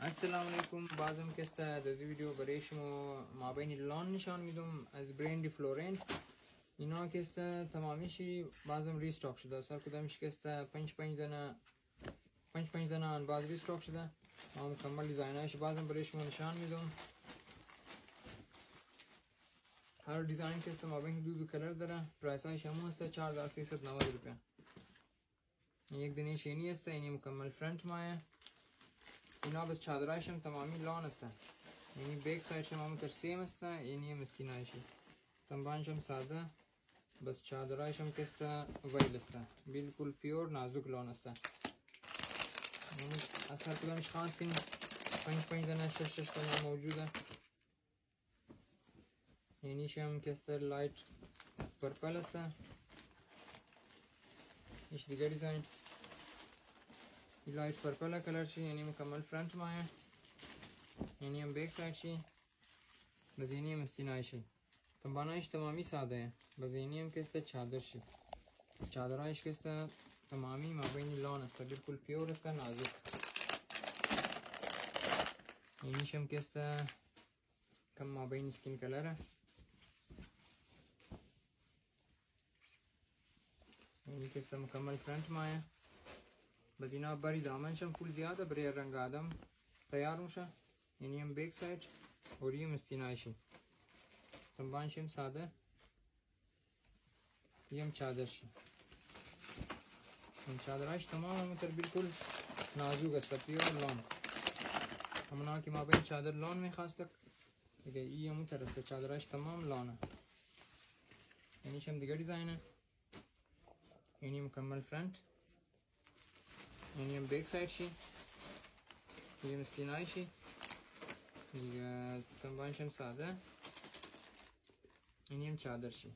السلام علیکم. بازم که است در ویدیو برای شما مابین لان نشان میدم از برند فلورنت. اینا که است تمامیشی بازم ریستاک شده. سر کدامش که است پنج دانه آن باز ریستاک شده. ما مکمل دیزاینش بازم برای شما نشان میدم. هر دیزاین که است مابین دو کلر داره. پرایس هایش هم است 4390 روپیه. یک دونه شینی است. اینی مکمل فرنت مایه. اینا بس چادرایش هم تمامی لان است. یعنی بیک سایدش هم همون سیم است. اینی هم استینایشی تنبانش هم ساده. بس چادرایش هم کست ویل است. بالکل پیور نازک لان است. یعنی اصلا کدامش خواستین پنج دانه شش دانه موجوده. اینیش هم کست لایت پرپل است. ایش دیگر دیزاین لایت پرپل کلر شی. یعنی مکمل فرنت مایه. اینی هم بیک سایड شی. بس اینی هم استینای شی. تنبانایش تمامی ساده ہے. بس اینی هم کسته چادر شی. چادرایش کسته تمامی مابین لان است. بالکل پیور است نازک. اینیش هم کسته کم مابین سکین کلر ہے. اینی کسته مکمل فرنٹ مایه. بس اینا بری دامنش هم فول زیاده برای رنگ آدم تیار میشه. اینی هم بیک سایड اور یہ استینای شی. تنبانش هم ساده. یہ هم چادر شی. این چادرش تمام همونطور بالکل نازک است. پیور لان. همونا که ما بین چادر لان میخواستک دیگه این همونطور است. چادرش تمام لانه. اینیش هم دیگر دیزاینه. اینی مکمل فرنت. اینی هم بیک سایड شی. یہ هم استینای شی. دیگه تنبانش هم ساده. اینی هم چادر شی.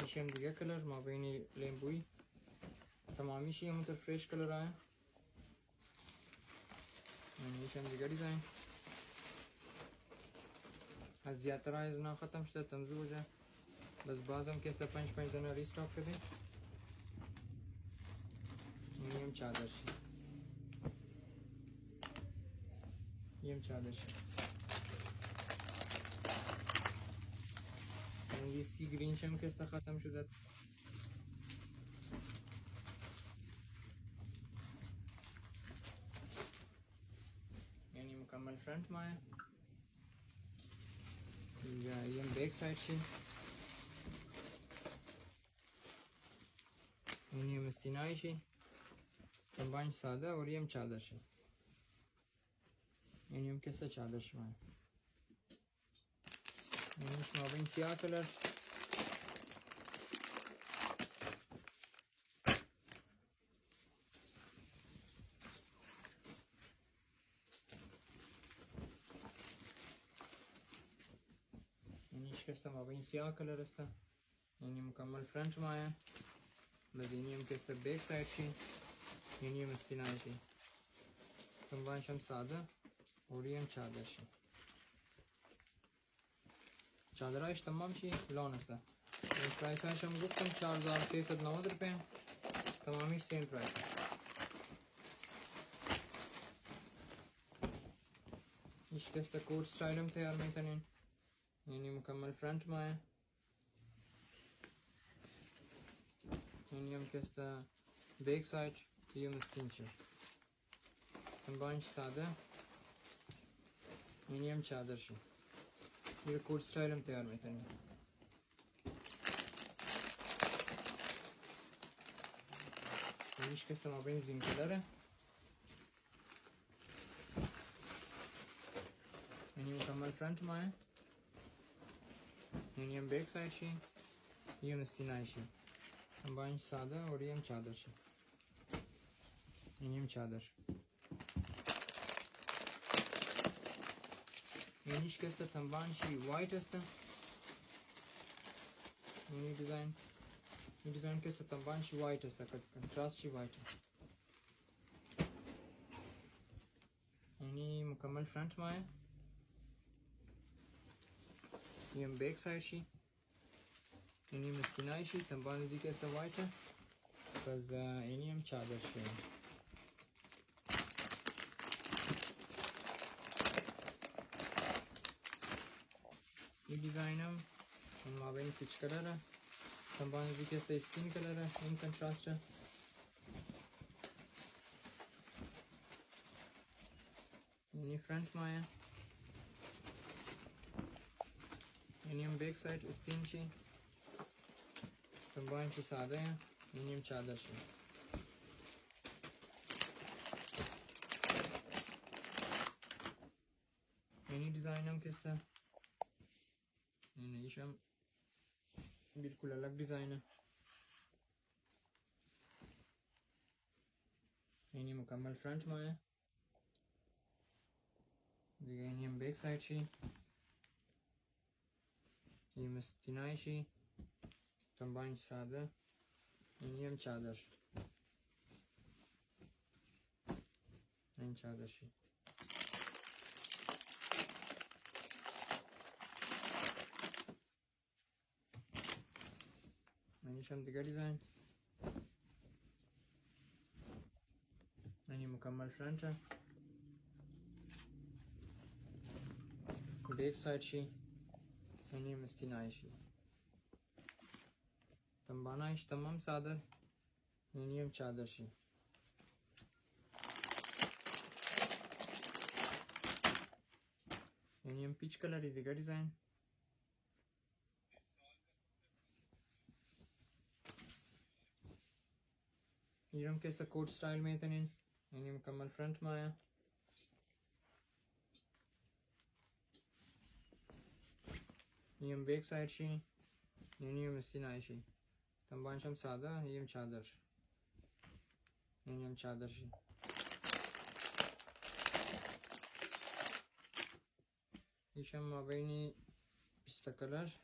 ایشم دیگه کلر ما بین لیمبوی تمامیشی همونطور فریش کلر آیا. ایشم دیگه دیزاین از زیادتر های ازنا ختم شده تمزو بجه. بس بازم که پنج دانه ریستاک کردیم. اینی هم چادر شی. یہ هم چادر شی. این سی گرینش هم که ختم شده. یعنی مکمل فرنت مایه. یہ هم بیک سایड شی. اینی هم استینای شی. تنبانش ساده اور یہ هم چادر شی. اینی هم کسته چادر شی مایه. اینیش ما بین سیاه کلر. اینیش کسته ما بین سیاه کلر است. اینی مکمل فرنت مایه. بس اینی هم کسته بیک سایड شی. اینی هم استینای شی. تنبانش هم ساده اور یہ هم چادر شی. چادرایش تمام شی لان است. این پرایس هایش هم گفتم 4390 روپیه. تمامیش سیم پرایس. ایش کسته کوٹ स्टाइल هم تیار میکنین. اینی مکمل فرنت مایه. اینی هم کسته بیک سایड. یہ مستین شی. تنبانش ساده. اینی هم چادر شی. یہ کوٹ स्टाइल هم تیار میکنین. اینیش کسته ما بین زین کلره. اینی مکمل فرنت مایه. اینی هم بیک سایड شی. یہ هم استینای شی. تنبانش ساده اور یہ هم چادر شی. اینی هم چادر. اینیش کسته تنبانشی وایت است. اینی دیزاین. این دیزاین کسته تنبانشی وایت است. کنتراست شی وایت. اینی مکمل فرنت مایه. یہ هم بیک سایड شی. اینی مستینای شی. تنبان دیگه کسته وایت. باز اینی هم چادر شی این دیزاینم ما بین پیچ کلره تنبان زی که است سکین کلره این کنتراسته اینی فرنٹ مایه اینی هم بیک سایت استین شی تنبان چی ساده اینی هم چادر شی اینی دیزاینم که است اینیش هم बिल्कुल अलग डिज़ाइन है इन्हीं मुकम्मल फ्रंट में है इन्हीं हम बैक साइड शी ये मस्तिनाई शी कंबाइन सादा इन्हीं हम चादर इन चादर शी इन्हीं हम दिगा डिज़ाइन इन्हीं मुकम्मल फ्रंट है बैक साइड शी इन्हीं मस्तिनाई शी तंबाना इश तमाम सादा इन्हीं हम चादर शी इन्हीं हम पीच कलर दिगा डिज़ाइन ये हम कैसा कोट स्टाइल में तने इन्हीं मुकम्मल फ्रंट में आया ये हम बैक साइड शी इन्हीं हम मस्तिनाई शी तंबान शम सादा ये हम चादर इन्हीं हम चादर शी ये शम माबैनी पिस्ता कलर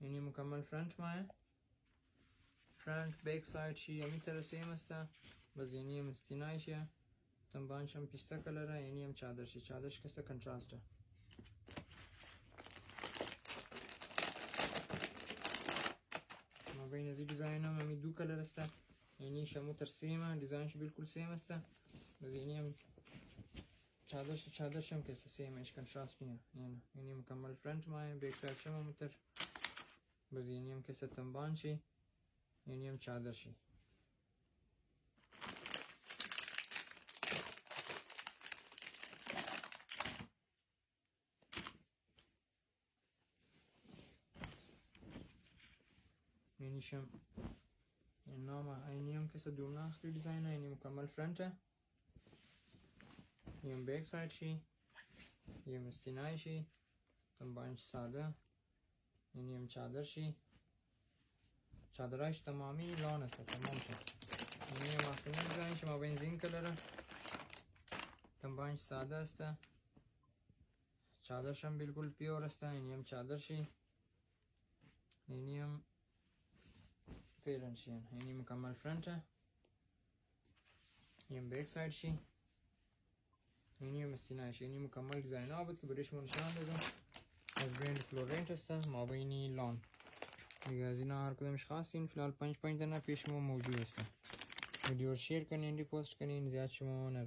इन्हीं मुकम्मल फ्रंट में है front back side she yummy तरह सेम अस्ता बस इन्हीं हम मस्तिनाई शी तंबान शम पिस्ता कलर है इन्हीं हम चादर शी कैसा कंट्रास्ट है माबैन अजी डिज़ाइन हम दो कलर अस्ता इन्हीं शमू तर सेम है डिज़ाइन शी बिल्कुल सेम अस्ता बस इन्हीं हम चादर शम कैसा सेम है कंट्रास्ट नहीं है इन्हीं मुकम्मल फ्रंट में है बैक साइड शम मुतर बस इन्हीं हम कैसा तंबान शी इन्हीं हम चादर शी इन्हीं शम इन्हीं हम कैसा दूना आखिरी डिज़ाइन है इन्हीं मुकम्मल फ्रंट है ये हम बैक साइड शी ये मस्तिनाई शी तंबान सादा इन्हीं हम चादर शी चादराश तमामी लॉन है तमाम से इन्हीं हम आखिरी डिज़ाइन शमा बेन जिंक कलर है तंबान सादा अस्ता चादर शम बिल्कुल प्योर अस्ता इन्हीं हम चादर शी इन्हीं हम पेरेंट शी इन्हीं मुकम्मल फ्रंट है ये हम बैक साइड शी इन्हीं हम मस्तिनाई शी इन्हीं मुकम्मल डिज़ाइन आबद की ब्रिटिश मुनशान देगा ब्रांड फ्लोरेंट अस्ता माबैनी लॉन जिना हर कदम खास इन फिलहाल 5 तना पेश में मौजूद है वीडियो शेयर करनी पोस्ट करनी ज़्यादा शुमा